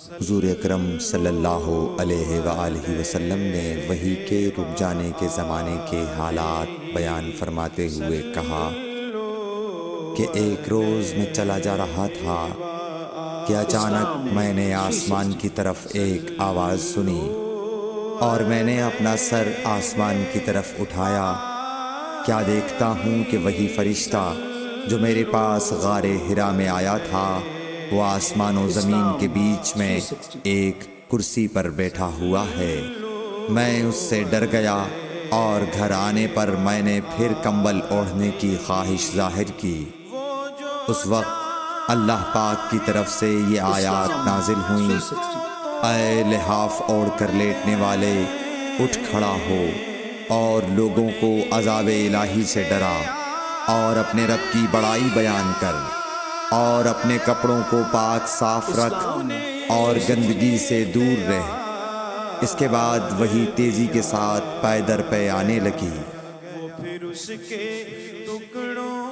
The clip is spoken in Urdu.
حضور اکرم صلی اللہ علیہ وآلہ وسلم نے وحی کے رک جانے کے زمانے کے حالات بیان فرماتے ہوئے کہا کہ ایک روز میں چلا جا رہا تھا کہ اچانک میں نے آسمان کی طرف ایک آواز سنی اور میں نے اپنا سر آسمان کی طرف اٹھایا۔ کیا دیکھتا ہوں کہ وہی فرشتہ جو میرے پاس غار حرا میں آیا تھا وہ آسمان و زمین کے بیچ میں ایک کرسی پر بیٹھا ہوا ہے۔ میں اس سے ڈر گیا اور گھر آنے پر میں نے پھر کمبل اوڑھنے کی خواہش ظاہر کی۔ اس وقت اللہ پاک کی طرف سے یہ آیات نازل ہوئیں، اے لحاف اوڑھ کر لیٹنے والے، اٹھ کھڑا ہو اور لوگوں کو عذاب الہی سے ڈرا، اور اپنے رب کی بڑائی بیان کر، اور اپنے کپڑوں کو پاک صاف رکھ اور گندگی سے دور رہ۔ اس کے بعد وہی تیزی کے ساتھ پے در پے آنے لگی۔ وہ پھر اس کے ٹکڑوں